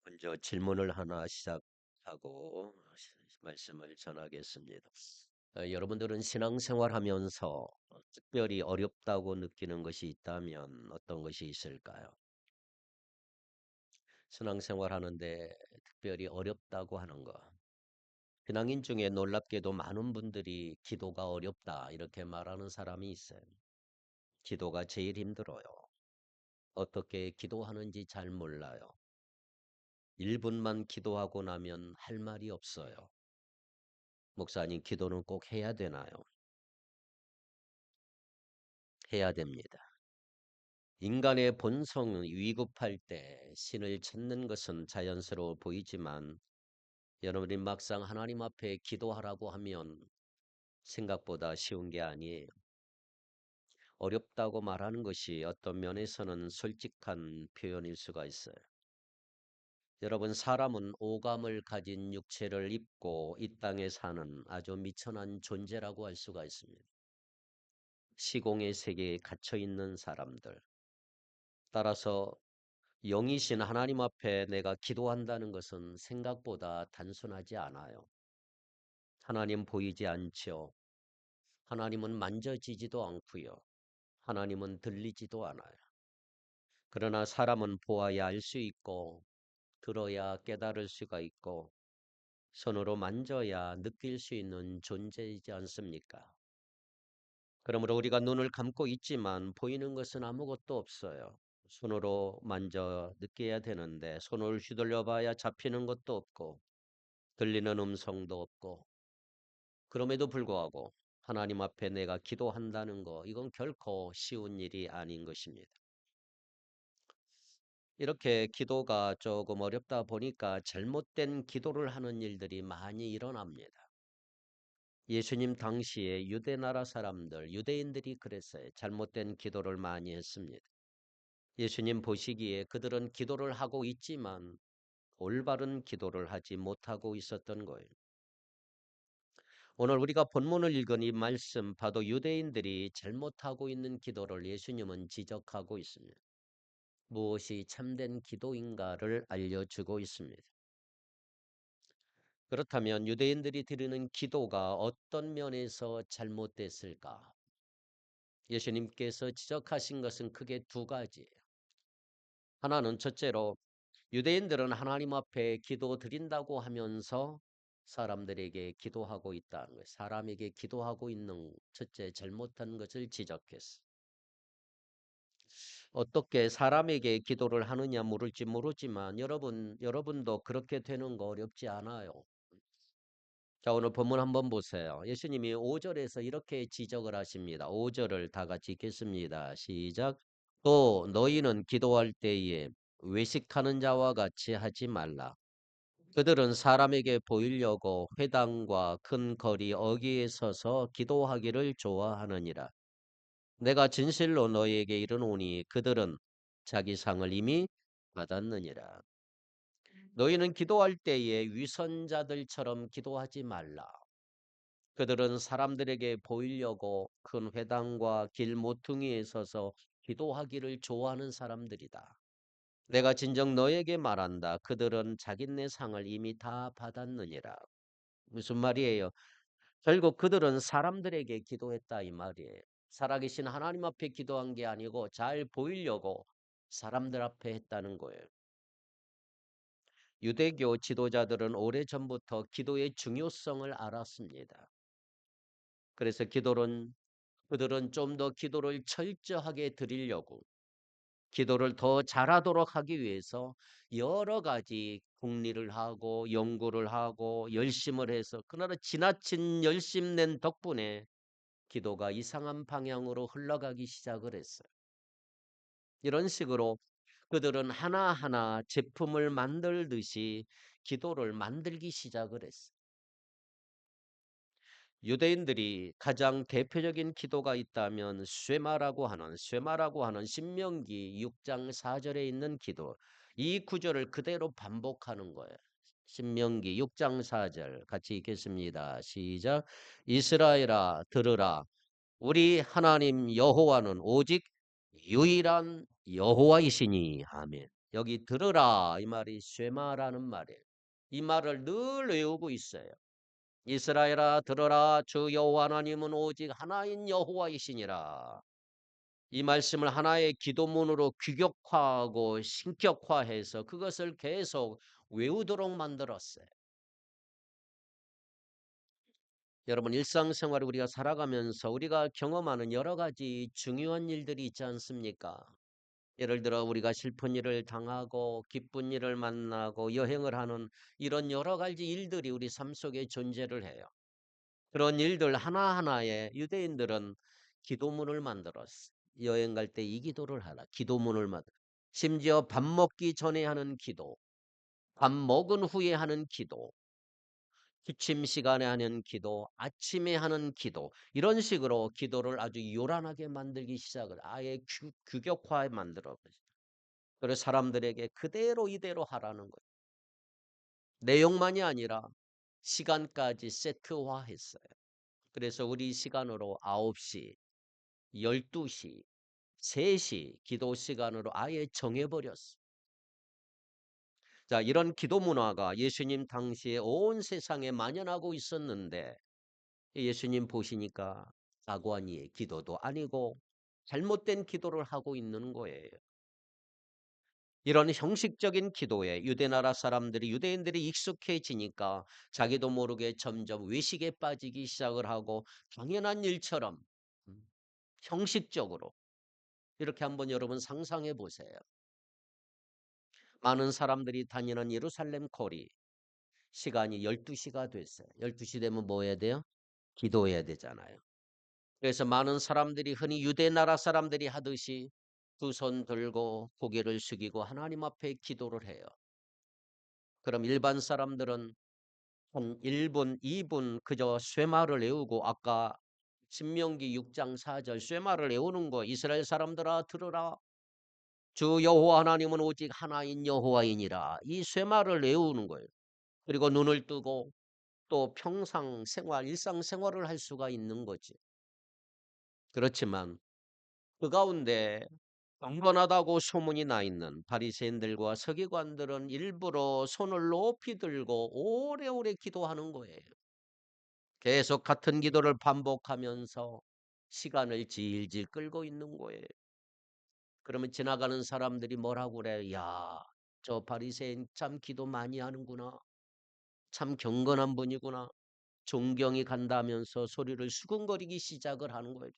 먼저 질문을 하나 시작하고 말씀을 전하겠습니다. 여러분들은 신앙생활 하면서 특별히 어렵다고 느끼는 것이 있다면 어떤 것이 있을까요? 신앙생활 하는데 특별히 어렵다고 하는 것. 신앙인 중에 놀랍게도 많은 분들이 기도가 어렵다 이렇게 말하는 사람이 있어요. 기도가 제일 힘들어요. 어떻게 기도하는지 잘 몰라요. 1분만 기도하고 나면 할 말이 없어요. 목사님, 기도는 꼭 해야 되나요? 해야 됩니다. 인간의 본성은 위급할 때 신을 찾는 것은 자연스러워 보이지만 여러분이 막상 하나님 앞에 기도하라고 하면 생각보다 쉬운 게 아니에요. 어렵다고 말하는 것이 어떤 면에서는 솔직한 표현일 수가 있어요. 여러분, 사람은 오감을 가진 육체를 입고 이 땅에 사는 아주 미천한 존재라고 할 수가 있습니다. 시공의 세계에 갇혀 있는 사람들. 따라서 영이신 하나님 앞에 내가 기도한다는 것은 생각보다 단순하지 않아요. 하나님 보이지 않죠. 하나님은 만져지지도 않고요. 하나님은 들리지도 않아요. 그러나 사람은 보아야 알 수 있고 들어야 깨달을 수가 있고 손으로 만져야 느낄 수 있는 존재이지 않습니까? 그러므로 우리가 눈을 감고 있지만 보이는 것은 아무것도 없어요. 손으로 만져 느껴야 되는데 손을 휘둘려 봐야 잡히는 것도 없고 들리는 음성도 없고 그럼에도 불구하고 하나님 앞에 내가 기도한다는 거 이건 결코 쉬운 일이 아닌 것입니다. 이렇게 기도가 조금 어렵다 보니까 잘못된 기도를 하는 일들이 많이 일어납니다. 예수님 당시에 유대 나라 사람들, 유대인들이 그랬어요. 잘못된 기도를 많이 했습니다. 예수님 보시기에 그들은 기도를 하고 있지만 올바른 기도를 하지 못하고 있었던 거예요. 오늘 우리가 본문을 읽은 이 말씀 봐도 유대인들이 잘못하고 있는 기도를 예수님은 지적하고 있습니다. 무엇이 참된 기도인가를 알려주고 있습니다. 그렇다면 유대인들이 드리는 기도가 어떤 면에서 잘못됐을까? 예수님께서 지적하신 것은 크게 두 가지예요. 하나는 첫째로 유대인들은 하나님 앞에 기도 드린다고 하면서 사람들에게 기도하고 있다는 거예요. 사람에게 기도하고 있는 첫째 잘못한 것을 지적했어. 어떻게 사람에게 기도를 하느냐 물을지 모르지만 여러분도 그렇게 되는 거 어렵지 않아요. 자, 오늘 본문 한번 보세요. 예수님이 5절에서 이렇게 지적을 하십니다. 5절을 다 같이 읽겠습니다. 시작. 또 너희는 기도할 때에 외식하는 자와 같이 하지 말라. 그들은 사람에게 보이려고 회당과 큰 거리 어귀에 서서 기도하기를 좋아하느니라. 내가 진실로 너희에게 이르노니 그들은 자기 상을 이미 받았느니라. 너희는 기도할 때에 위선자들처럼 기도하지 말라. 그들은 사람들에게 보이려고 큰 회당과 길 모퉁이에 서서 기도하기를 좋아하는 사람들이다. 내가 진정 너에게 말한다. 그들은 자기네 상을 이미 다 받았느니라. 무슨 말이에요? 결국 그들은 사람들에게 기도했다 이 말이에요. 살아계신 하나님 앞에 기도한 게 아니고 잘 보이려고 사람들 앞에 했다는 거예요. 유대교 지도자들은 오래전부터 기도의 중요성을 알았습니다. 그래서 그들은 좀 더 기도를 철저하게 드리려고 기도를 더 잘하도록 하기 위해서 여러 가지 궁리를 하고 연구를 하고 열심을 해서 그러나 지나친 열심 낸 덕분에 기도가 이상한 방향으로 흘러가기 시작을 했어요. 이런 식으로 그들은 하나하나 제품을 만들듯이 기도를 만들기 시작을 했어요. 유대인들이 가장 대표적인 기도가 있다면 쇠마라고 하는 신명기 6장 4절에 있는 기도. 이 구절을 그대로 반복하는 거예요. 신명기 6장 4절 같이 읽겠습니다. 시작. 이스라엘아 들으라. 우리 하나님 여호와는 오직 유일한 여호와이시니. 아멘. 여기 들으라 이 말이 쉐마라는 말이에요. 이 말을 늘 외우고 있어요. 이스라엘아 들어라 주 여호와 하나님은 오직 하나인 여호와이시니라. 이 말씀을 하나의 기도문으로 규격화하고 신격화해서 그것을 계속 외우도록 만들었어요. 여러분 일상생활을 우리가 살아가면서 우리가 경험하는 여러 가지 중요한 일들이 있지 않습니까? 예를 들어 우리가 슬픈 일을 당하고 기쁜 일을 만나고 여행을 하는 이런 여러 가지 일들이 우리 삶 속에 존재를 해요. 그런 일들 하나하나에 유대인들은 기도문을 만들었어. 여행 갈 때 이 기도를 하라. 기도문을 만들어. 심지어 밥 먹기 전에 하는 기도, 밥 먹은 후에 하는 기도, 기침 시간에 하는 기도, 아침에 하는 기도 이런 식으로 기도를 아주 요란하게 만들기 시작을 아예 규격화에 만들어 버렸어요. 그래서 사람들에게 그대로 이대로 하라는 거예요. 내용만이 아니라 시간까지 세트화했어요. 그래서 우리 시간으로 9시, 12시, 3시 기도 시간으로 아예 정해버렸어. 자, 이런 기도 문화가 예수님 당시에 온 세상에 만연하고 있었는데 예수님 보시니까 사관이의 기도도 아니고 잘못된 기도를 하고 있는 거예요. 이런 형식적인 기도에 유대인들이 익숙해지니까 자기도 모르게 점점 외식에 빠지기 시작을 하고 당연한 일처럼 음, 형식적으로 이렇게 한번 여러분 상상해 보세요. 많은 사람들이 다니는 예루살렘 거리 시간이 12시가 됐어요. 12시 되면 뭐 해야 돼요? 기도해야 되잖아요. 그래서 많은 사람들이 흔히 유대 나라 사람들이 하듯이 두 손 들고 고개를 숙이고 하나님 앞에 기도를 해요. 그럼 일반 사람들은 한 1분, 2분 그저 쇠마를 외우고 아까 신명기 6장 4절 쇠마를 외우는 거 이스라엘 사람들아 들으라. 주 여호와 하나님은 오직 하나인 여호와이니라. 이 쇠마를 외우는 거예요. 그리고 눈을 뜨고 또 평상 생활, 일상생활을 할 수가 있는 거지. 그렇지만 그 가운데 경건하다고 소문이 나 있는 바리새인들과 서기관들은 일부러 손을 높이 들고 오래오래 기도하는 거예요. 계속 같은 기도를 반복하면서 시간을 질질 끌고 있는 거예요. 그러면 지나가는 사람들이 뭐라고 그래? 야, 저 바리새인 참 기도 많이 하는구나. 참 경건한 분이구나. 존경이 간다면서 소리를 수근거리기 시작을 하는 거예요.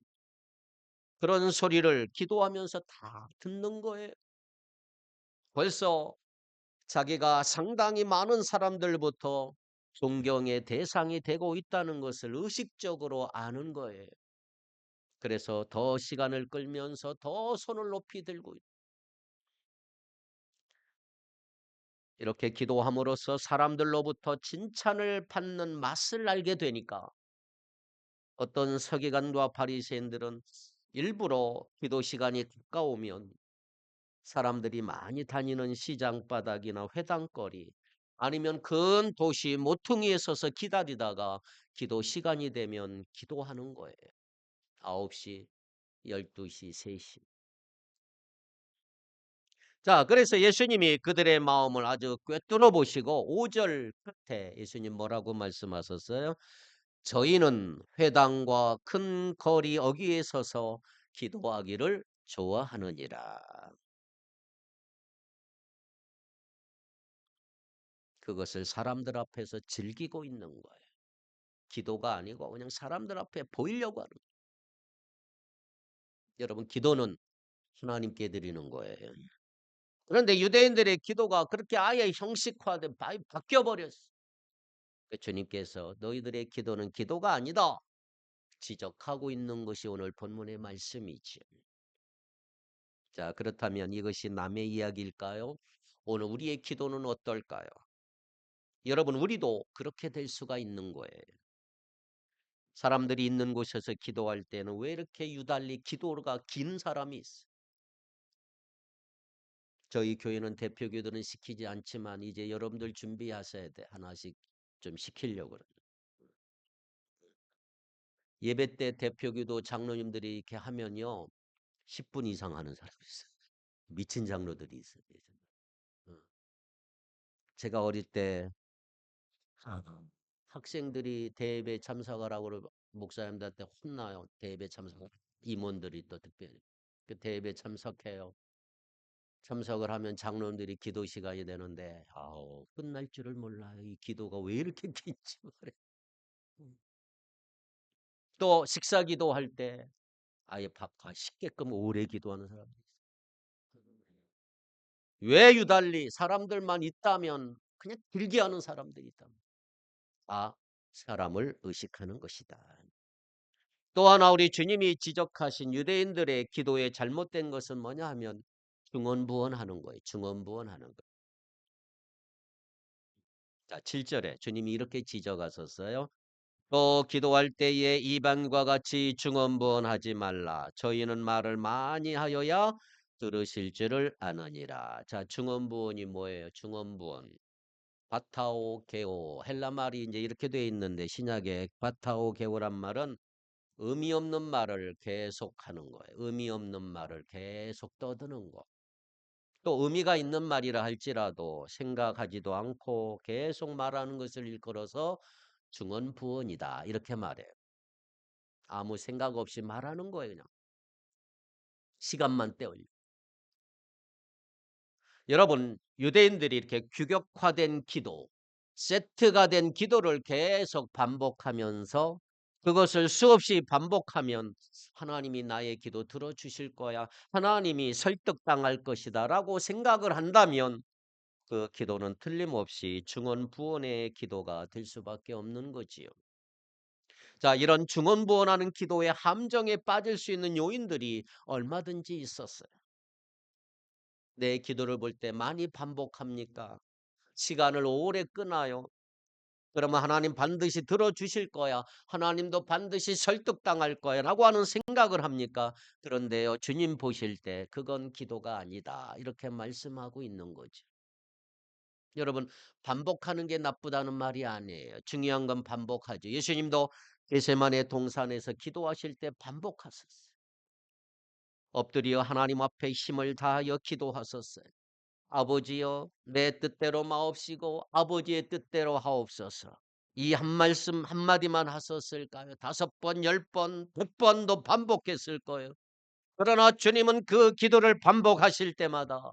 그런 소리를 기도하면서 다 듣는 거예요. 벌써 자기가 상당히 많은 사람들부터 존경의 대상이 되고 있다는 것을 의식적으로 아는 거예요. 그래서 더 시간을 끌면서 더 손을 높이 들고 이렇게 기도함으로써 사람들로부터 칭찬을 받는 맛을 알게 되니까 어떤 서기관과 바리새인들은 일부러 기도 시간이 가까우면 사람들이 많이 다니는 시장 바닥이나 회당거리 아니면 큰 도시 모퉁이에 서서 기다리다가 기도 시간이 되면 기도하는 거예요. 9시, 12시, 3시. 자, 그래서 예수님이 그들의 마음을 아주 꿰뚫어 보시고 5절 끝에 예수님 뭐라고 말씀하셨어요? 저희는 회당과 큰 거리 어귀에 서서 기도하기를 좋아하느니라. 그것을 사람들 앞에서 즐기고 있는 거예요. 기도가 아니고 그냥 사람들 앞에 보이려고 하는 거예요. 여러분, 기도는 하나님께 드리는 거예요. 그런데 유대인들의 기도가 그렇게 아예 형식화된 바뀌어 버렸어. 그 주님께서 너희들의 기도는 기도가 아니다. 지적하고 있는 것이 오늘 본문의 말씀이지요. 자, 그렇다면 이것이 남의 이야기일까요? 오늘 우리의 기도는 어떨까요? 여러분, 우리도 그렇게 될 수가 있는 거예요. 사람들이 있는 곳에서 기도할 때는 왜 이렇게 유달리 기도가 긴 사람이 있어? 저희 교회는 대표교들은 시키지 않지만 이제 여러분들 준비하셔야 돼. 하나씩 좀 시키려고 그래요. 예배 때 대표기도 장로님들이 이렇게 하면요. 10분 이상 하는 사람이 있어요. 미친 장로들이 있어요. 제가 어릴 때 아. 학생들이 대회에 참석하라고 그러면 목사님들한테 혼나요. 대회 참석. 임원들이 또 특별히. 그 대회에 참석해요. 참석을 하면 장로님들이 기도 시간이 되는데 아우 끝날 줄을 몰라요. 이 기도가 왜 이렇게 긴지 말이에요. 또 식사 기도할 때 아예 밥과 식게끔 오래 기도하는 사람들이 있어요. 왜 유달리 사람들만 있다면 그냥 길게 하는 사람들이 있다면 사람을 의식하는 것이다. 또 하나 우리 주님이 지적하신 유대인들의 기도의 잘못된 것은 뭐냐 하면 중언부언하는 거예요. 중언부언하는 거. 자, 7절에 주님이 이렇게 지적하셨어요. 또 기도할 때에 이방과 같이 중언부언하지 말라. 저희는 말을 많이 하여야 들으실 줄을 아느니라. 자, 중언부언이 뭐예요? 중언부언. 바타오 게오 헬라 말이 이제 이렇게 돼 있는데 신약에 바타오 게오란 말은 의미 없는 말을 계속하는 거예요. 의미 없는 말을 계속 떠드는 거. 또 의미가 있는 말이라 할지라도 생각하지도 않고 계속 말하는 것을 일컬어서 중언부언이다. 이렇게 말해요. 아무 생각 없이 말하는 거예요. 그냥 시간만 때우려. 여러분 유대인들이 이렇게 규격화된 기도, 세트가 된 기도를 계속 반복하면서 그것을 수없이 반복하면 하나님이 나의 기도 들어주실 거야. 하나님이 설득당할 것이다 라고 생각을 한다면 그 기도는 틀림없이 중언부언의 기도가 될 수밖에 없는 거지요. 자, 이런 중언부언하는 기도의 함정에 빠질 수 있는 요인들이 얼마든지 있었어요. 내 기도를 볼 때 많이 반복합니까? 시간을 오래 끄나요? 그러면 하나님 반드시 들어주실 거야. 하나님도 반드시 설득당할 거야. 라고 하는 생각을 합니까? 그런데요, 주님 보실 때 그건 기도가 아니다. 이렇게 말씀하고 있는 거죠. 여러분, 반복하는 게 나쁘다는 말이 아니에요. 중요한 건 반복하죠. 예수님도 겟세마네 동산에서 기도하실 때 반복하셨어요. 엎드려 하나님 앞에 힘을 다하여 기도하셨어요. 아버지여 내 뜻대로 마옵시고 아버지의 뜻대로 하옵소서. 이 한 말씀 한마디만 하셨을까요? 5번, 10번, 100번도 반복했을 거예요. 그러나 주님은 그 기도를 반복하실 때마다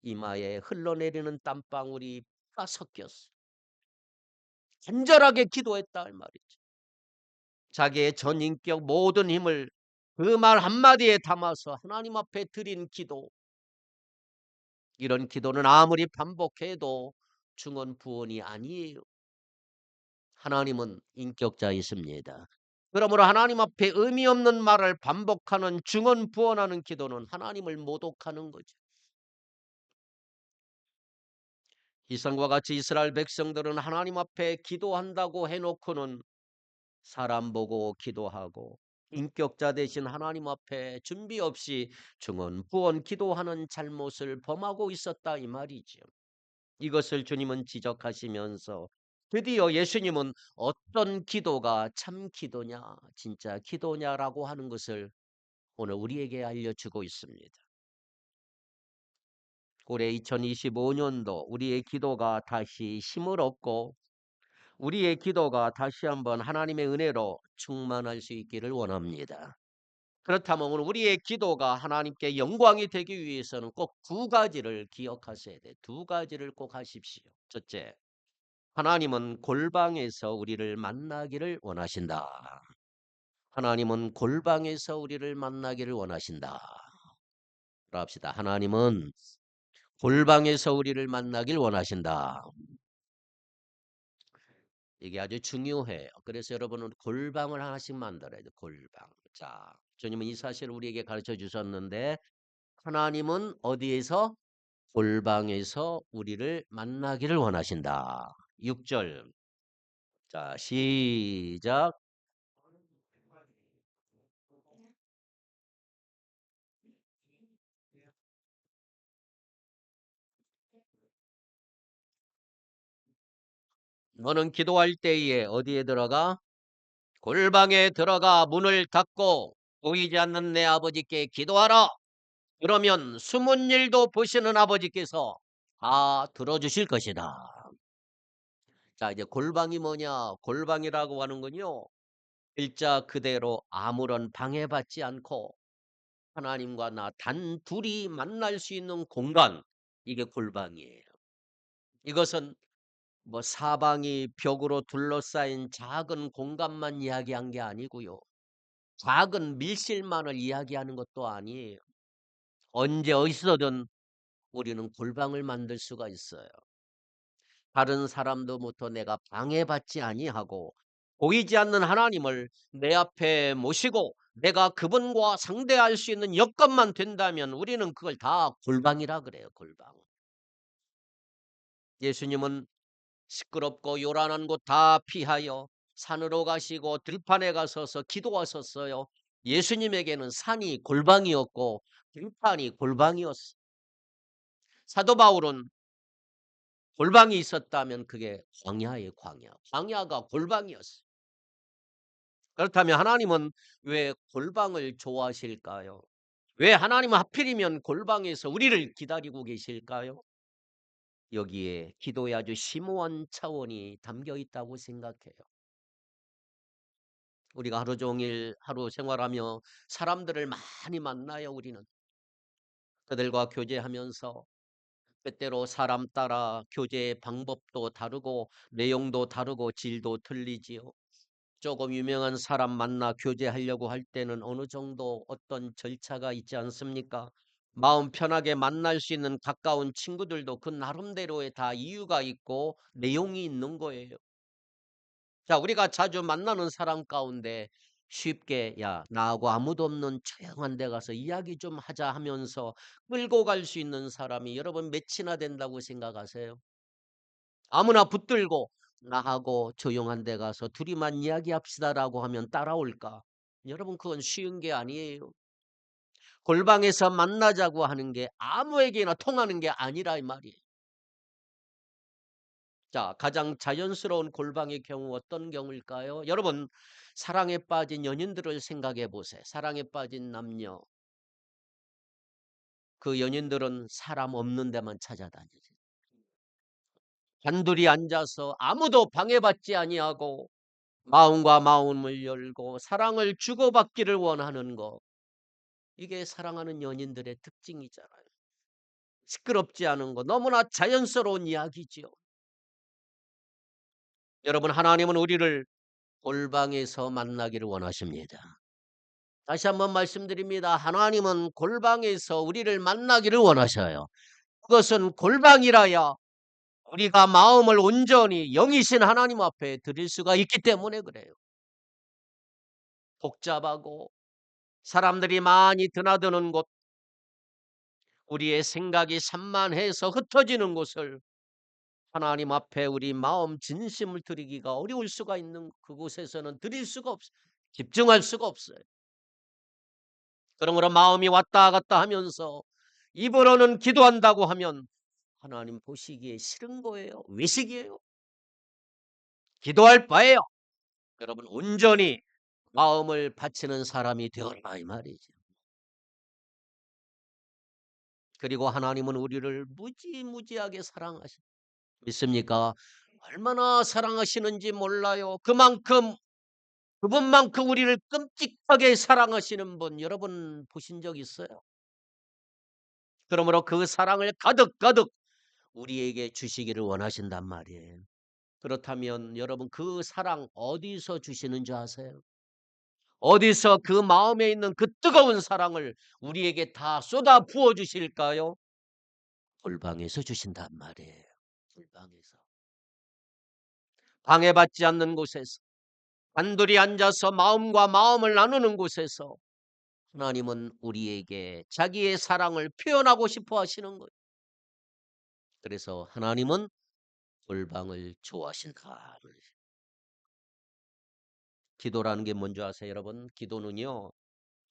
이마에 흘러내리는 땀방울이 피가 섞였어. 간절하게 기도했다 할 말이죠. 자기의 전 인격 모든 힘을 그 말 한마디에 담아서 하나님 앞에 드린 기도. 이런 기도는 아무리 반복해도 중언부언이 아니에요. 하나님은 인격자이십니다. 그러므로 하나님 앞에 의미 없는 말을 반복하는 중언부언하는 기도는 하나님을 모독하는 거죠. 이상과 같이 이스라엘 백성들은 하나님 앞에 기도한다고 해놓고는 사람 보고 기도하고 인격자 되신 하나님 앞에 준비 없이 중언부언 기도하는 잘못을 범하고 있었다 이 말이죠. 이것을 주님은 지적하시면서 드디어 예수님은 어떤 기도가 참 기도냐, 진짜 기도냐라고 하는 것을 오늘 우리에게 알려주고 있습니다. 올해 2025년도 우리의 기도가 다시 힘을 얻고 우리의 기도가 다시 한번 하나님의 은혜로 충만할 수 있기를 원합니다. 그렇다면 오늘 우리의 기도가 하나님께 영광이 되기 위해서는 꼭 두 가지를 기억하셔야 돼요. 두 가지를 꼭 하십시오. 첫째, 하나님은 골방에서 우리를 만나기를 원하신다. 하나님은 골방에서 우리를 만나기를 원하신다. 합시다. 하나님은 골방에서 우리를 만나길 원하신다. 이게 아주 중요해요. 그래서 여러분은 골방을 하나씩 만들어야 돼요. 골방. 자, 주님은 이 사실을 우리에게 가르쳐 주셨는데 하나님은 어디에서? 골방에서 우리를 만나기를 원하신다. 6절. 자, 시작. 너는 기도할 때에 어디에 들어가? 골방에 들어가 문을 닫고 보이지 않는 내 아버지께 기도하라. 그러면 숨은 일도 보시는 아버지께서 다 들어주실 것이다. 자, 이제 골방이 뭐냐? 골방이라고 하는 건요. 글자 그대로 아무런 방해받지 않고 하나님과 나 단 둘이 만날 수 있는 공간. 이게 골방이에요. 이것은 뭐 사방이 벽으로 둘러싸인 작은 공간만 이야기한 게 아니고요. 작은 밀실만을 이야기하는 것도 아니에요. 언제 어디서든 우리는 골방을 만들 수가 있어요. 다른 사람로부터 내가 방해받지 아니하고 보이지 않는 하나님을 내 앞에 모시고 내가 그분과 상대할 수 있는 여건만 된다면 우리는 그걸 다 골방이라 그래요. 골방. 예수님은 시끄럽고 요란한 곳 다 피하여 산으로 가시고 들판에 가서서 기도하셨어요. 예수님에게는 산이 골방이었고 들판이 골방이었어요. 사도 바울은 골방이 있었다면 그게 광야예요. 광야. 광야가 골방이었어요. 그렇다면 하나님은 왜 골방을 좋아하실까요? 왜 하나님은 하필이면 골방에서 우리를 기다리고 계실까요? 여기에 기도의 아주 심오한 차원이 담겨 있다고 생각해요. 우리가 하루 종일 하루 생활하며 사람들을 많이 만나요. 우리는 그들과 교제하면서 때때로 사람 따라 교제의 방법도 다르고 내용도 다르고 질도 틀리지요. 조금 유명한 사람 만나 교제하려고 할 때는 어느 정도 어떤 절차가 있지 않습니까? 마음 편하게 만날 수 있는 가까운 친구들도 그 나름대로의 다 이유가 있고 내용이 있는 거예요. 자, 우리가 자주 만나는 사람 가운데 쉽게 야, 나하고 아무도 없는 조용한 데 가서 이야기 좀 하자 하면서 끌고 갈 수 있는 사람이 여러분 몇이나 된다고 생각하세요? 아무나 붙들고 나하고 조용한 데 가서 둘이만 이야기합시다라고 하면 따라올까? 여러분 그건 쉬운 게 아니에요. 골방에서 만나자고 하는 게 아무에게나 통하는 게 아니라 이 말이에요. 자, 가장 자연스러운 골방의 경우 어떤 경우일까요? 여러분 사랑에 빠진 연인들을 생각해 보세요. 사랑에 빠진 남녀. 그 연인들은 사람 없는 데만 찾아다니죠. 단둘이 앉아서 아무도 방해받지 아니하고 마음과 마음을 열고 사랑을 주고받기를 원하는 것. 이게 사랑하는 연인들의 특징이잖아요. 시끄럽지 않은 거 너무나 자연스러운 이야기지요. 여러분 하나님은 우리를 골방에서 만나기를 원하십니다. 다시 한번 말씀드립니다. 하나님은 골방에서 우리를 만나기를 원하셔요. 그것은 골방이라야 우리가 마음을 온전히 영이신 하나님 앞에 드릴 수가 있기 때문에 그래요. 복잡하고 사람들이 많이 드나드는 곳, 우리의 생각이 산만해서 흩어지는 곳을 하나님 앞에 우리 마음 진심을 드리기가 어려울 수가 있는 그곳에서는 드릴 수가 없어요. 집중할 수가 없어요. 그러므로 마음이 왔다 갔다 하면서 입으로는 기도한다고 하면 하나님 보시기에 싫은 거예요. 외식이에요. 기도할 바에요. 여러분 온전히 마음을 바치는 사람이 되어라 이 말이죠. 그리고 하나님은 우리를 무지무지하게 사랑하십니다. 믿습니까? 얼마나 사랑하시는지 몰라요. 그분만큼 우리를 끔찍하게 사랑하시는 분 여러분 보신 적 있어요? 그러므로 그 사랑을 가득가득 우리에게 주시기를 원하신단 말이에요. 그렇다면 여러분 그 사랑 어디서 주시는 줄 아세요? 어디서 그 마음에 있는 그 뜨거운 사랑을 우리에게 다 쏟아 부어 주실까요? 골방에서 주신단 말이에요. 골방에서. 방해받지 않는 곳에서 단둘이 앉아서 마음과 마음을 나누는 곳에서 하나님은 우리에게 자기의 사랑을 표현하고 싶어 하시는 거예요. 그래서 하나님은 골방을 좋아하신다. 기도라는 게 뭔지 아세요, 여러분? 기도는요.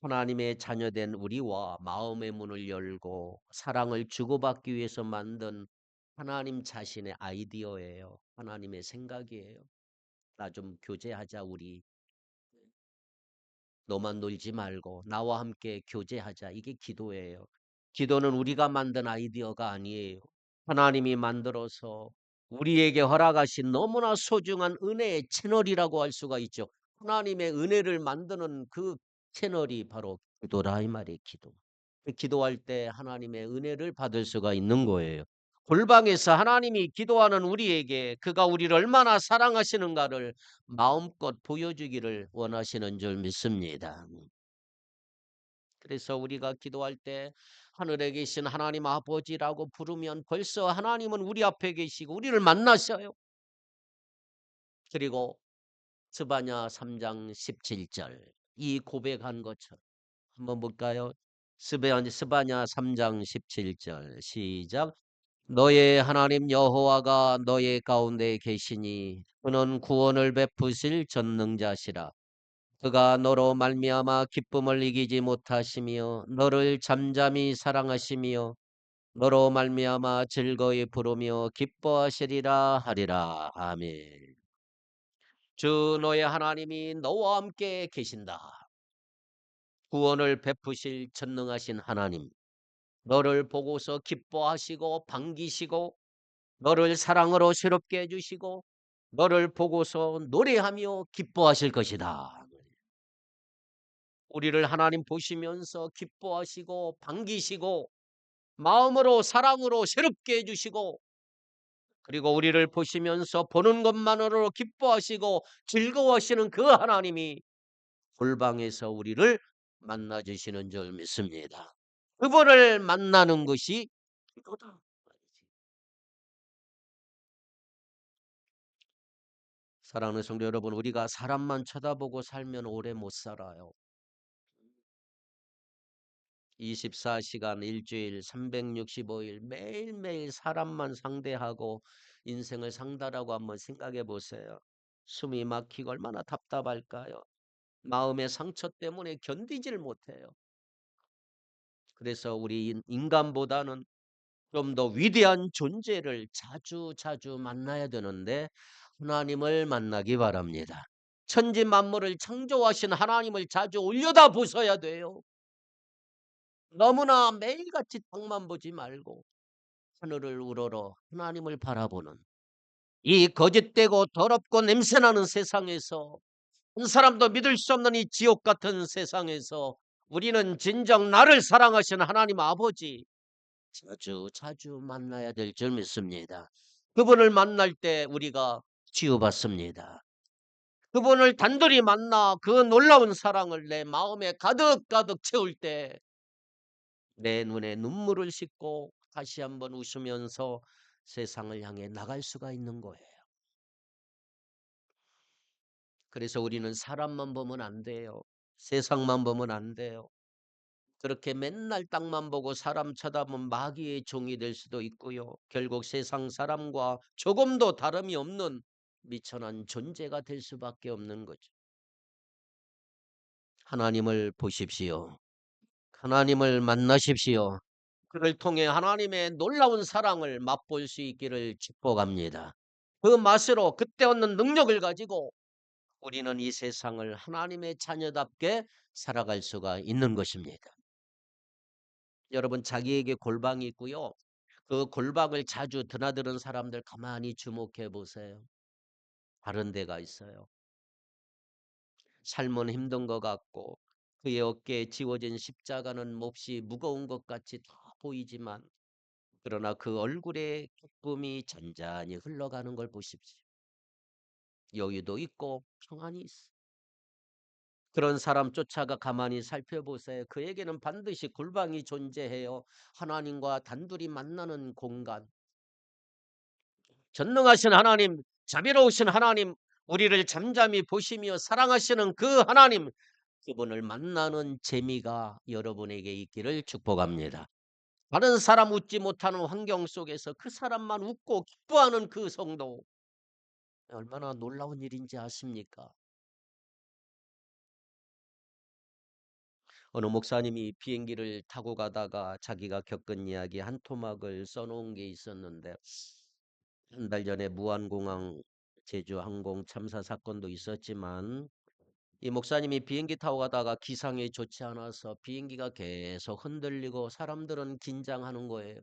하나님의 자녀된 우리와 마음의 문을 열고 사랑을 주고받기 위해서 만든 하나님 자신의 아이디어예요. 하나님의 생각이에요. 나 좀 교제하자 우리. 너만 놀지 말고 나와 함께 교제하자. 이게 기도예요. 기도는 우리가 만든 아이디어가 아니에요. 하나님이 만들어서 우리에게 허락하신 너무나 소중한 은혜의 채널이라고 할 수가 있죠. 하나님의 은혜를 만드는 그 채널이 바로 기도라 이 말이에요. 기도. 그 기도할 때 하나님의 은혜를 받을 수가 있는 거예요. 골방에서 하나님이 기도하는 우리에게 그가 우리를 얼마나 사랑하시는가를 마음껏 보여주기를 원하시는 줄 믿습니다. 그래서 우리가 기도할 때 하늘에 계신 하나님 아버지라고 부르면 벌써 하나님은 우리 앞에 계시고 우리를 만나셔요. 그리고 스바냐 3장 17절 이 고백한 것처럼 한번 볼까요? 스바냐 3장 17절 시작. 너의 하나님 여호와가 너의 가운데 계시니 그는 구원을 베푸실 전능자시라. 그가 너로 말미암아 기쁨을 이기지 못하시며 너를 잠잠히 사랑하시며 너로 말미암아 즐거이 부르며 기뻐하시리라 하리라. 아멘. 주 너의 하나님이 너와 함께 계신다. 구원을 베푸실 전능하신 하나님. 너를 보고서 기뻐하시고 반기시고 너를 사랑으로 새롭게 해주시고 너를 보고서 노래하며 기뻐하실 것이다. 우리를 하나님 보시면서 기뻐하시고 반기시고 마음으로 사랑으로 새롭게 해주시고 그리고 우리를 보시면서 보는 것만으로 기뻐하시고 즐거워하시는 그 하나님이 골방에서 우리를 만나 주시는 줄 믿습니다. 그분을 만나는 것이 기도다. 사랑하는 성도 여러분, 우리가 사람만 쳐다보고 살면 오래 못 살아요. 24시간 일주일 365일 매일매일 사람만 상대하고 인생을 상달하고 한번 생각해 보세요. 숨이 막히고 얼마나 답답할까요? 마음의 상처 때문에 견디질 못해요. 그래서 우리 인간보다는 좀 더 위대한 존재를 자주 자주 만나야 되는데 하나님을 만나기 바랍니다. 천지 만물을 창조하신 하나님을 자주 올려다 보셔야 돼요. 너무나 매일같이 땅만 보지 말고 하늘을 우러러 하나님을 바라보는 이 거짓되고 더럽고 냄새나는 세상에서 한 사람도 믿을 수 없는 이 지옥 같은 세상에서 우리는 진정 나를 사랑하시는 하나님 아버지 자주 자주 만나야 될 줄 믿습니다. 그분을 만날 때 우리가 치유받습니다. 그분을 단둘이 만나 그 놀라운 사랑을 내 마음에 가득가득 채울 때 내 눈에 눈물을 씻고 다시 한번 웃으면서 세상을 향해 나갈 수가 있는 거예요. 그래서 우리는 사람만 보면 안 돼요. 세상만 보면 안 돼요. 그렇게 맨날 땅만 보고 사람 쳐다보면 마귀의 종이 될 수도 있고요. 결국 세상 사람과 조금도 다름이 없는 미천한 존재가 될 수밖에 없는 거죠. 하나님을 보십시오. 하나님을 만나십시오. 그를 통해 하나님의 놀라운 사랑을 맛볼 수 있기를 축복합니다. 그 맛으로 그때 얻는 능력을 가지고 우리는 이 세상을 하나님의 자녀답게 살아갈 수가 있는 것입니다. 여러분 자기에게 골방이 있고요. 그 골방을 자주 드나드는 사람들 가만히 주목해 보세요. 다른 데가 있어요. 삶은 힘든 것 같고 그의 어깨에 지워진 십자가는 몹시 무거운 것 같이 다 보이지만 그러나 그 얼굴에 기쁨이 잔잔히 흘러가는 걸 보십시오. 여유도 있고 평안이 있어. 그런 사람 쫓아가 가만히 살펴보세요. 그에게는 반드시 골방이 존재해요. 하나님과 단둘이 만나는 공간. 전능하신 하나님, 자비로우신 하나님, 우리를 잠잠히 보시며 사랑하시는 그 하나님, 그분을 만나는 재미가 여러분에게 있기를 축복합니다. 다른 사람 웃지 못하는 환경 속에서 그 사람만 웃고 기뻐하는 그 성도, 얼마나 놀라운 일인지 아십니까? 어느 목사님이 비행기를 타고 가다가 자기가 겪은 이야기 한 토막을 써놓은 게 있었는데 한 달 전에 무안공항 제주 항공 참사 사건도 있었지만 이 목사님이 비행기 타고 가다가 기상이 좋지 않아서 비행기가 계속 흔들리고 사람들은 긴장하는 거예요.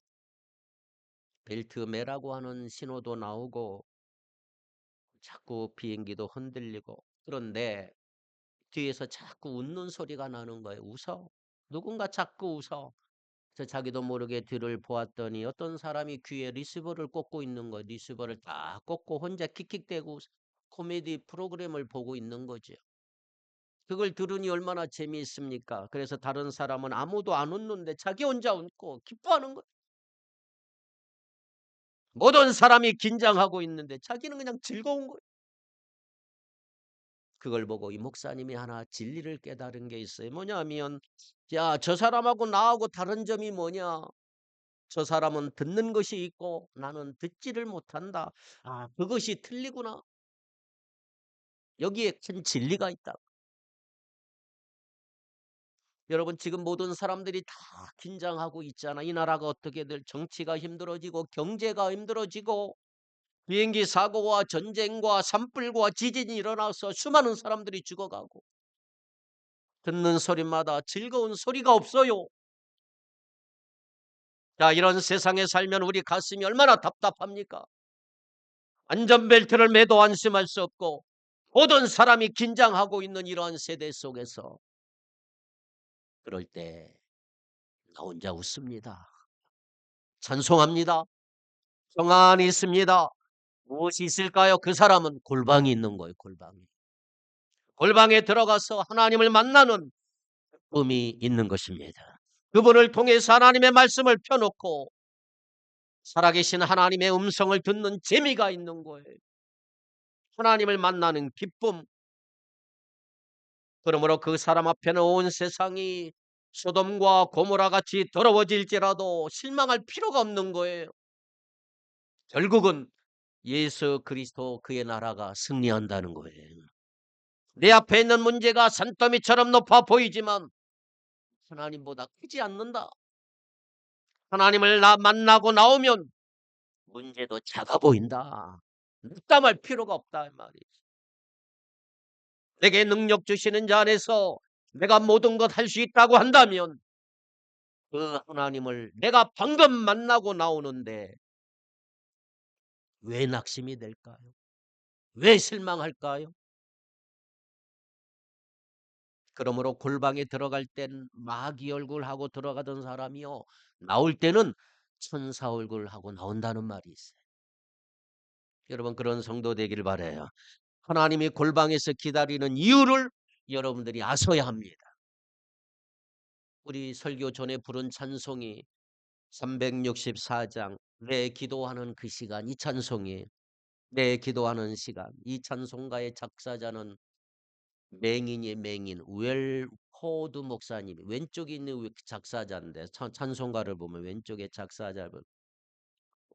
벨트매라고 하는 신호도 나오고 자꾸 비행기도 흔들리고 그런데 뒤에서 자꾸 웃는 소리가 나는 거예요. 웃어. 누군가 자꾸 웃어. 그래서 자기도 모르게 뒤를 보았더니 어떤 사람이 귀에 리시버를 꽂고 있는 거예요. 리시버를 딱 꽂고 혼자 킥킥대고 코미디 프로그램을 보고 있는 거죠. 그걸 들으니 얼마나 재미있습니까? 그래서 다른 사람은 아무도 안 웃는데 자기 혼자 웃고 기뻐하는 거예요. 모든 사람이 긴장하고 있는데 자기는 그냥 즐거운 거예요. 그걸 보고 이 목사님이 하나 진리를 깨달은 게 있어요. 뭐냐면 야, 저 사람하고 나하고 다른 점이 뭐냐? 저 사람은 듣는 것이 있고 나는 듣지를 못한다. 아, 그것이 틀리구나. 여기에 큰 진리가 있다. 여러분 지금 모든 사람들이 다 긴장하고 있잖아. 이 나라가 어떻게 될 정치가 힘들어지고 경제가 힘들어지고 비행기 사고와 전쟁과 산불과 지진이 일어나서 수많은 사람들이 죽어가고 듣는 소리마다 즐거운 소리가 없어요. 자, 이런 세상에 살면 우리 가슴이 얼마나 답답합니까? 안전벨트를 매도 안심할 수 없고 모든 사람이 긴장하고 있는 이러한 세대 속에서 그럴 때 나 혼자 웃습니다. 찬송합니다. 평안이 있습니다. 무엇이 있을까요? 그 사람은 골방이 있는 거예요. 골방이. 골방에 들어가서 하나님을 만나는 꿈이 있는 것입니다. 그분을 통해서 하나님의 말씀을 펴놓고 살아계신 하나님의 음성을 듣는 재미가 있는 거예요. 하나님을 만나는 기쁨. 그러므로 그 사람 앞에는 온 세상이 소돔과 고모라 같이 더러워질지라도 실망할 필요가 없는 거예요. 결국은 예수 그리스도 그의 나라가 승리한다는 거예요. 내 앞에 있는 문제가 산더미처럼 높아 보이지만 하나님보다 크지 않는다. 하나님을 만나고 나오면 문제도 작아 보인다. 묵담할 필요가 없다 이 말이지. 내게 능력 주시는 자 안에서 내가 모든 것 할 수 있다고 한다면 그 하나님을 내가 방금 만나고 나오는데 왜 낙심이 될까요? 왜 실망할까요? 그러므로 골방에 들어갈 땐 마귀 얼굴하고 들어가던 사람이요. 나올 때는 천사 얼굴하고 나온다는 말이 있어요. 여러분 그런 성도 되길 바라요. 하나님이 골방에서 기다리는 이유를 여러분들이 아셔야 합니다. 우리 설교 전에 부른 찬송이 364장 내 기도하는 그 시간 이 찬송이 내 기도하는 시간 이 찬송가의 작사자는 맹인의 맹인 웰포드 목사님이 왼쪽에 있는 작사자인데 찬송가를 보면 왼쪽에 작사자는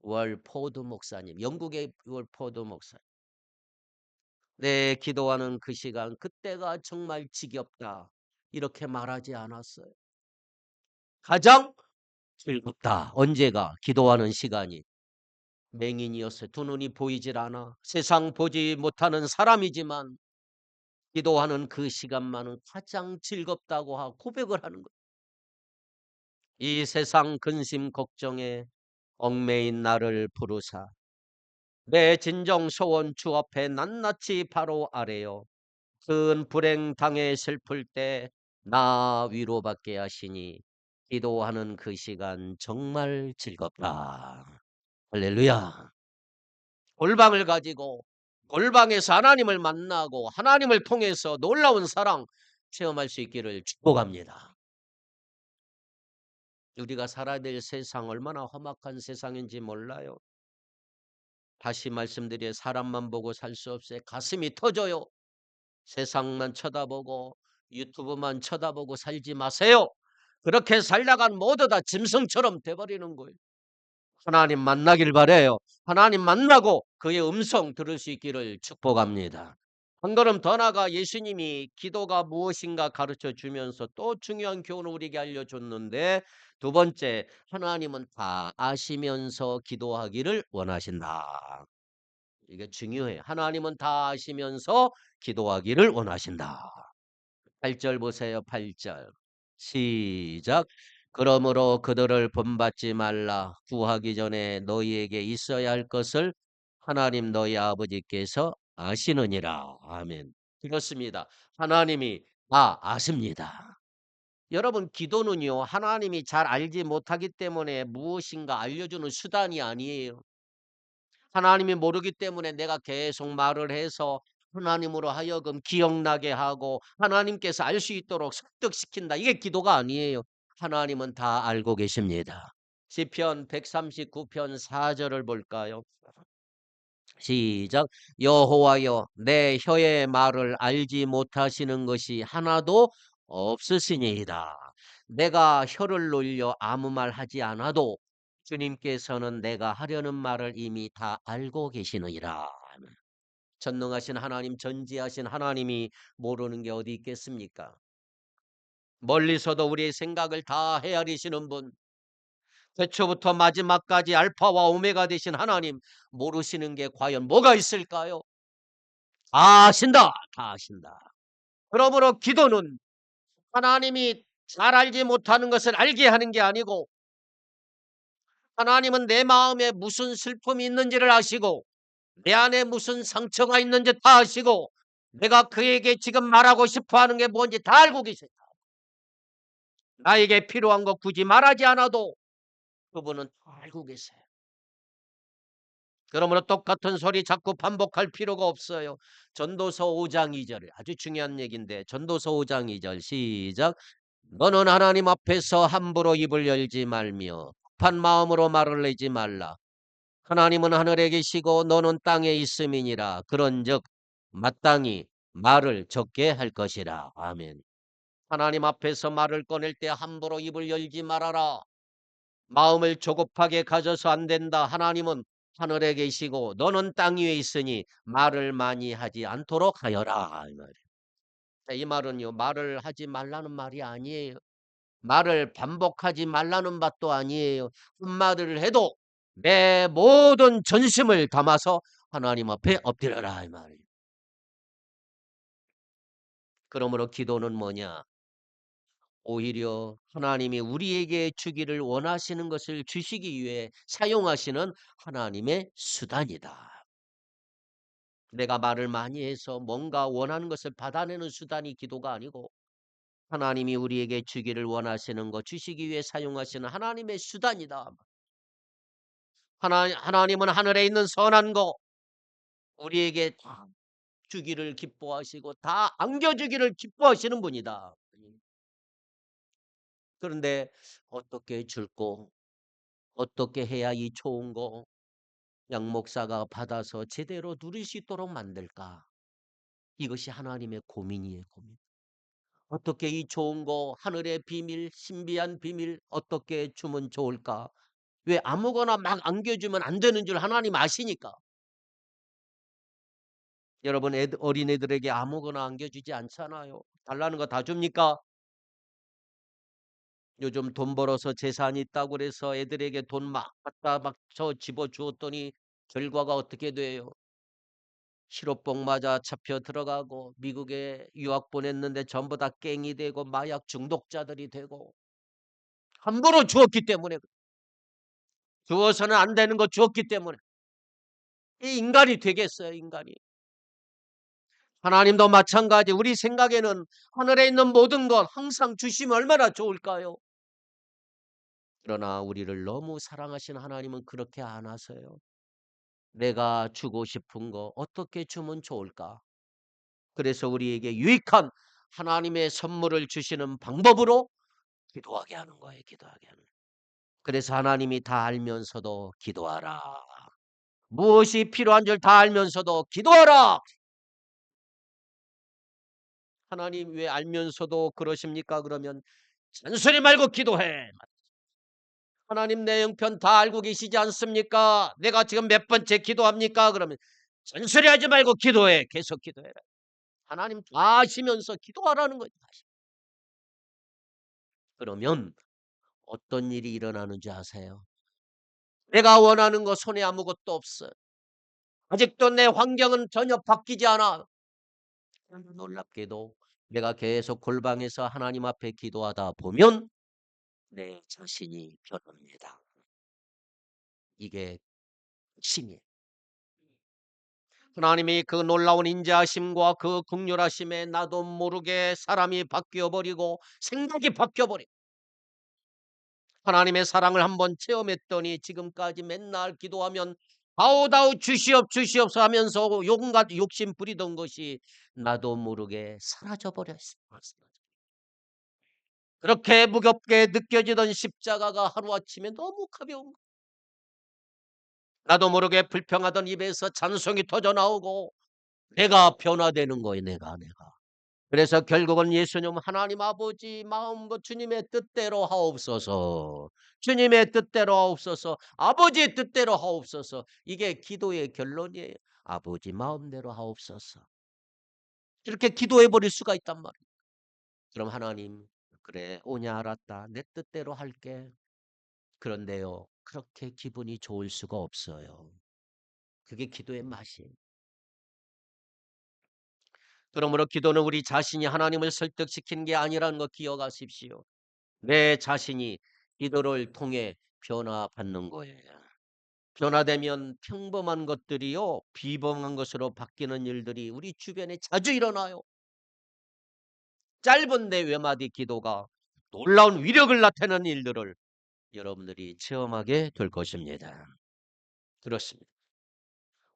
웰포드 목사님 영국의 웰포드 목사님 내 기도하는 그 시간 그때가 정말 지겹다 이렇게 말하지 않았어요. 가장 즐겁다. 언제가? 기도하는 시간이. 맹인이었어요. 두 눈이 보이질 않아. 세상 보지 못하는 사람이지만 기도하는 그 시간만은 가장 즐겁다고 하고 고백을 하는 거예요. 이 세상 근심 걱정에 얽매인 나를 부르사 내 진정 소원 주 앞에 낱낱이 바로 아래요. 큰 불행 당해 슬플 때 나 위로받게 하시니 기도하는 그 시간 정말 즐겁다. 할렐루야. 골방을 가지고 골방에서 하나님을 만나고 하나님을 통해서 놀라운 사랑 체험할 수 있기를 축복합니다. 우리가 살아야 될 세상 얼마나 험악한 세상인지 몰라요. 다시 말씀드려 사람만 보고 살 수 없어요. 가슴이 터져요. 세상만 쳐다보고 유튜브만 쳐다보고 살지 마세요. 그렇게 살다간 모두 다 짐승처럼 돼버리는 거예요. 하나님 만나길 바래요. 하나님 만나고 그의 음성 들을 수 있기를 축복합니다. 한 걸음 더 나아가 예수님이 기도가 무엇인가 가르쳐 주면서 또 중요한 교훈을 우리에게 알려줬는데 두 번째, 하나님은 다 아시면서 기도하기를 원하신다. 이게 중요해요. 하나님은 다 아시면서 기도하기를 원하신다. 8절 보세요. 8절. 시작. 그러므로 그들을 본받지 말라. 구하기 전에 너희에게 있어야 할 것을 하나님 너희 아버지께서 아시느니라. 아멘. 그렇습니다. 하나님이 다 아십니다. 여러분, 기도는요, 하나님이 잘 알지 못하기 때문에 무엇인가 알려주는 수단이 아니에요. 하나님이 모르기 때문에 내가 계속 말을 해서 하나님으로 하여금 기억나게 하고 하나님께서 알 수 있도록 습득시킨다. 이게 기도가 아니에요. 하나님은 다 알고 계십니다. 시편 139편 4절을 볼까요? 시작. 여호와여, 내 혀의 말을 알지 못하시는 것이 하나도 없으시니이다. 내가 혀를 놀려 아무 말 하지 않아도 주님께서는 내가 하려는 말을 이미 다 알고 계시느니라. 전능하신 하나님, 전지하신 하나님이 모르는 게 어디 있겠습니까? 멀리서도 우리의 생각을 다 헤아리시는 분, 태초부터 마지막까지 알파와 오메가 되신 하나님, 모르시는 게 과연 뭐가 있을까요? 다 아신다. 다 아신다. 그러므로 기도는 하나님이 잘 알지 못하는 것을 알게 하는 게 아니고, 하나님은 내 마음에 무슨 슬픔이 있는지를 아시고 내 안에 무슨 상처가 있는지 다 아시고 내가 그에게 지금 말하고 싶어 하는 게 뭔지 다 알고 계세요. 나에게 필요한 거 굳이 말하지 않아도 그분은 다 알고 계세요. 그러므로 똑같은 소리 자꾸 반복할 필요가 없어요. 전도서 5장 2절 아주 중요한 얘기인데, 전도서 5장 2절 시작. 너는 하나님 앞에서 함부로 입을 열지 말며 급한 마음으로 말을 내지 말라. 하나님은 하늘에 계시고 너는 땅에 있음이니라. 그런즉 마땅히 말을 적게 할 것이라. 아멘. 하나님 앞에서 말을 꺼낼 때 함부로 입을 열지 말아라. 마음을 조급하게 가져서 안 된다. 하나님은 하늘에 계시고 너는 땅 위에 있으니 말을 많이 하지 않도록 하여라. 이 말이에요. 이 말은요, 말을 하지 말라는 말이 아니에요. 말을 반복하지 말라는 것도 아니에요. 한마디를 해도 내 모든 전심을 담아서 하나님 앞에 엎드려라 이 말이에요. 그러므로 기도는 뭐냐? 오히려 하나님이 우리에게 주기를 원하시는 것을 주시기 위해 사용하시는 하나님의 수단이다. 내가 말을 많이 해서 뭔가 원하는 것을 받아내는 수단이 기도가 아니고, 하나님이 우리에게 주기를 원하시는 것 주시기 위해 사용하시는 하나님의 수단이다. 하나님은 하늘에 있는 선한 거 우리에게 다 주기를 기뻐하시고 다 안겨주기를 기뻐하시는 분이다. 그런데 어떻게 줄고 어떻게 해야 이 좋은 거 양 목사가 받아서 제대로 누릴 수 있도록 만들까? 이것이 하나님의 고민이에요, 고민. 어떻게 이 좋은 거 하늘의 비밀, 신비한 비밀 어떻게 주면 좋을까? 왜 아무거나 막 안겨주면 안 되는 줄 하나님 아시니까. 여러분, 어린애들에게 아무거나 안겨주지 않잖아요. 달라는 거 다 줍니까? 요즘 돈 벌어서 재산이 있다고 그래서 애들에게 돈 막 갖다 막 집어 주었더니 결과가 어떻게 돼요? 실업복 맞아 잡혀 들어가고 미국에 유학 보냈는데 전부 다 깽이 되고 마약 중독자들이 되고, 함부로 주었기 때문에, 주어서는 안 되는 거 주었기 때문에. 이 인간이 되겠어요, 인간이. 하나님도 마찬가지. 우리 생각에는 하늘에 있는 모든 것 항상 주시면 얼마나 좋을까요? 그러나 우리를 너무 사랑하신 하나님은 그렇게 안 하세요. 내가 주고 싶은 거 어떻게 주면 좋을까? 그래서 우리에게 유익한 하나님의 선물을 주시는 방법으로 기도하게 하는 거예요. 기도하게 하는 거예요. 그래서 하나님이 다 알면서도 기도하라. 무엇이 필요한 줄 다 알면서도 기도하라. 하나님 왜 알면서도 그러십니까? 그러면 잔소리 말고 기도해. 하나님 내 형편 다 알고 계시지 않습니까? 내가 지금 몇 번째 기도합니까? 그러면 잔소리하지 말고 기도해. 계속 기도해라. 하나님 다 아시면서 기도하라는 거죠. 그러면 어떤 일이 일어나는 줄 아세요? 내가 원하는 거 손에 아무것도 없어. 아직도 내 환경은 전혀 바뀌지 않아. 놀랍게도 내가 계속 골방에서 하나님 앞에 기도하다 보면 내 자신이 변합니다. 이게 신이에요. 하나님이 그 놀라운 인자하심과 그 긍휼하심에 나도 모르게 사람이 바뀌어 버리고 생각이 바뀌어 버리고 하나님의 사랑을 한번 체험했더니 지금까지 맨날 기도하면 "다오다오 주시옵소서." 하면서 온갖 욕심 부리던 것이 나도 모르게 사라져 버렸어요. 그렇게 무겁게 느껴지던 십자가가 하루아침에 너무 가벼운 거예요. 나도 모르게 불평하던 입에서 찬송이 터져 나오고 내가 변화되는 거예요, 내가. 그래서 결국은 예수님 하나님 아버지 마음과 주님의 뜻대로 하옵소서. 주님의 뜻대로 하옵소서. 아버지의 뜻대로 하옵소서. 이게 기도의 결론이에요. 아버지 마음대로 하옵소서. 이렇게 기도해 버릴 수가 있단 말이에요. 그럼 하나님 그래 오냐 알았다. 내 뜻대로 할게. 그런데요. 그렇게 기분이 좋을 수가 없어요. 그게 기도의 맛이에요. 그러므로 기도는 우리 자신이 하나님을 설득시키는 게 아니라는 거 기억하십시오. 내 자신이 기도를 통해 변화받는 거예요. 변화되면 평범한 것들이요, 비범한 것으로 바뀌는 일들이 우리 주변에 자주 일어나요. 짧은 내 외마디 기도가 놀라운 위력을 나타내는 일들을 여러분들이 체험하게 될 것입니다. 그렇습니다.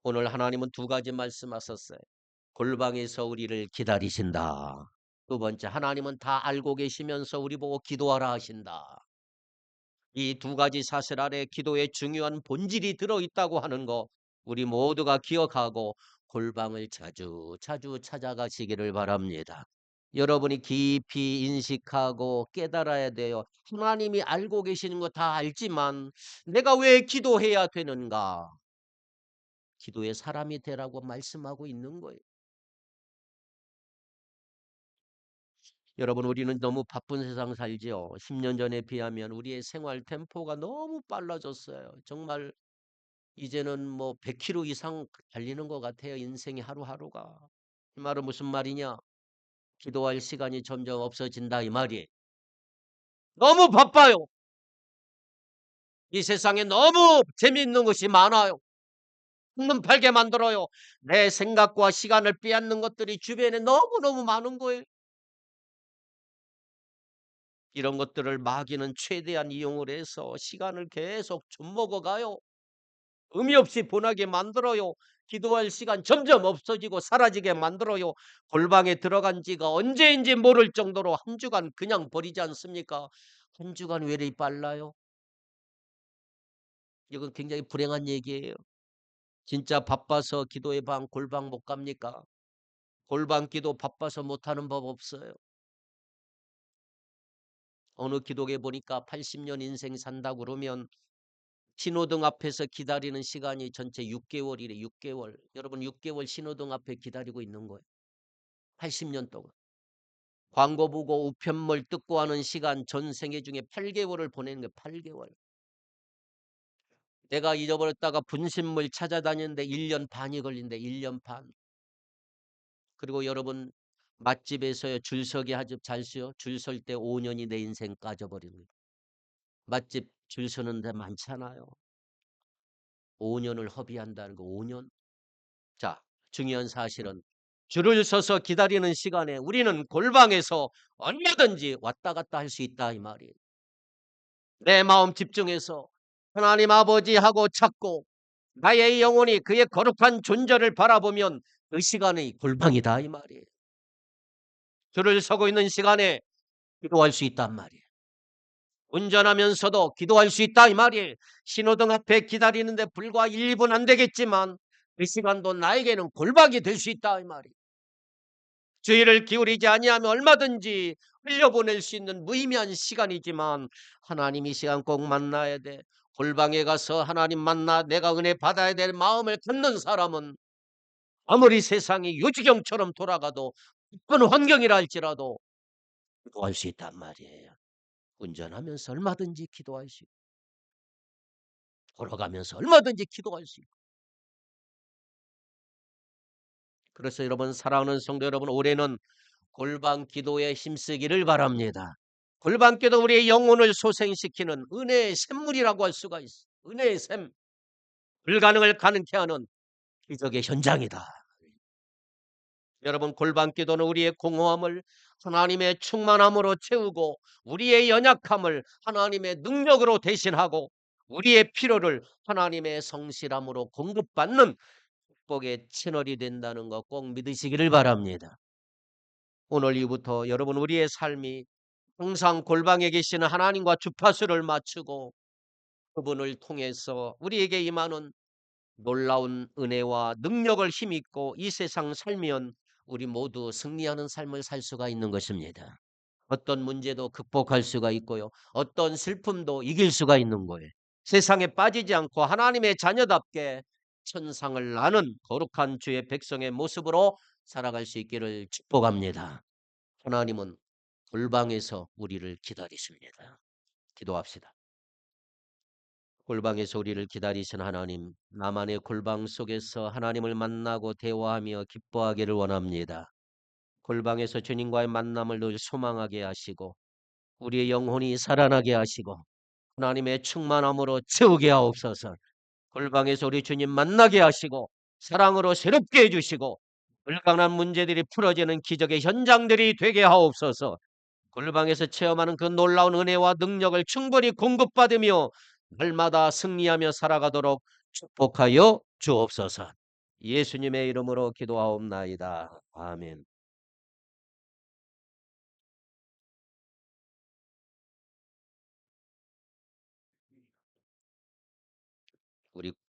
오늘 하나님은 두 가지 말씀하셨어요. 골방에서 우리를 기다리신다. 두 번째, 하나님은 다 알고 계시면서 우리 보고 기도하라 하신다. 이 두 가지 사실 아래 기도의 중요한 본질이 들어있다고 하는 거 우리 모두가 기억하고 골방을 자주 찾아가시기를 바랍니다. 여러분이 깊이 인식하고 깨달아야 돼요. 하나님이 알고 계시는 거 다 알지만 내가 왜 기도해야 되는가? 기도의 사람이 되라고 말씀하고 있는 거예요. 여러분 우리는 너무 바쁜 세상 살지요. 10년 전에 비하면 우리의 생활 템포가 너무 빨라졌어요. 정말 이제는 뭐 100km 이상 달리는 것 같아요. 인생이 하루하루가. 이 말은 무슨 말이냐? 기도할 시간이 점점 없어진다 이 말이에요. 너무 바빠요. 이 세상에 너무 재미있는 것이 많아요. 한눈 팔게 만들어요. 내 생각과 시간을 빼앗는 것들이 주변에 너무너무 많은 거예요. 이런 것들을 마귀는 최대한 이용을 해서 시간을 계속 젖먹어 가요. 의미 없이 보내게 만들어요. 기도할 시간 점점 없어지고 사라지게 만들어요. 골방에 들어간 지가 언제인지 모를 정도로 한 주간 그냥 버리지 않습니까? 한 주간 왜 이리 빨라요? 이건 굉장히 불행한 얘기예요. 진짜 바빠서 기도의 방 골방 못 갑니까? 골방 기도 바빠서 못하는 법 없어요. 어느 기독에 보니까 80년 인생 산다고 그러면 신호등 앞에서 기다리는 시간이 전체 6개월이래. 6개월. 여러분 6개월 신호등 앞에 기다리고 있는 거예요. 80년 동안. 광고 보고 우편물 뜯고 하는 시간 전 생애 중에 8개월을 보내는 거예요. 8개월. 내가 잊어버렸다가 분신물 찾아다녔는데 1년 반이 걸린대. 1년 반. 그리고 여러분 맛집에서요 줄 서기 하죠. 잘수요. 줄 설 때 5년이 내 인생 까져버리는 거예요. 맛집 줄 서는 데 많잖아요. 5년을 허비한다는 거 5년? 자, 중요한 사실은 줄을 서서 기다리는 시간에 우리는 골방에서 얼마든지 왔다 갔다 할 수 있다 이 말이에요. 내 마음 집중해서 하나님 아버지 하고 찾고 나의 영혼이 그의 거룩한 존재를 바라보면 그 시간이 골방이다 이 말이에요. 줄을 서고 있는 시간에 기도할 수 있단 말이에요. 운전하면서도 기도할 수 있다 이 말이에요. 신호등 앞에 기다리는데 불과 1분 안 되겠지만 그 시간도 나에게는 골방이 될 수 있다 이 말이에요. 주의를 기울이지 아니하면 얼마든지 흘려보낼 수 있는 무의미한 시간이지만 하나님 이 시간 꼭 만나야 돼. 골방에 가서 하나님 만나 내가 은혜 받아야 될 마음을 갖는 사람은 아무리 세상이 요지경처럼 돌아가도 어떤 환경이라 할지라도 기도할 수 있단 말이에요. 운전하면서 얼마든지 기도할 수 있고 걸어가면서 얼마든지 기도할 수 있고. 그래서 여러분 사랑하는 성도 여러분 올해는 골방 기도에 힘쓰기를 바랍니다. 골방기도 우리의 영혼을 소생시키는 은혜의 샘물이라고 할 수가 있어. 은혜의 샘. 불가능을 가능케 하는 기적의 현장이다. 여러분, 골방기도는 우리의 공허함을 하나님의 충만함으로 채우고 우리의 연약함을 하나님의 능력으로 대신하고 우리의 필요를 하나님의 성실함으로 공급받는 축복의 채널이 된다는 거 꼭 믿으시기를 바랍니다. 오늘 이후부터 여러분, 우리의 삶이 항상 골방에 계시는 하나님과 주파수를 맞추고 그분을 통해서 우리에게 임하는 놀라운 은혜와 능력을 힘입고 이 세상 살면 우리 모두 승리하는 삶을 살 수가 있는 것입니다. 어떤 문제도 극복할 수가 있고요. 어떤 슬픔도 이길 수가 있는 거예요. 세상에 빠지지 않고 하나님의 자녀답게 천상을 나는 거룩한 주의 백성의 모습으로 살아갈 수 있기를 축복합니다. 하나님은 골방에서 우리를 기다리십니다. 기도합시다. 골방에서 우리를 기다리신 하나님, 나만의 골방 속에서 하나님을 만나고 대화하며 기뻐하기를 원합니다. 골방에서 주님과의 만남을 늘 소망하게 하시고 우리의 영혼이 살아나게 하시고 하나님의 충만함으로 채우게 하옵소서. 골방에서 우리 주님 만나게 하시고 사랑으로 새롭게 해주시고 불가능한 문제들이 풀어지는 기적의 현장들이 되게 하옵소서. 골방에서 체험하는 그 놀라운 은혜와 능력을 충분히 공급받으며 날마다 승리하며 살아가도록 축복하여 주옵소서. 예수님의 이름으로 기도하옵나이다. 아멘.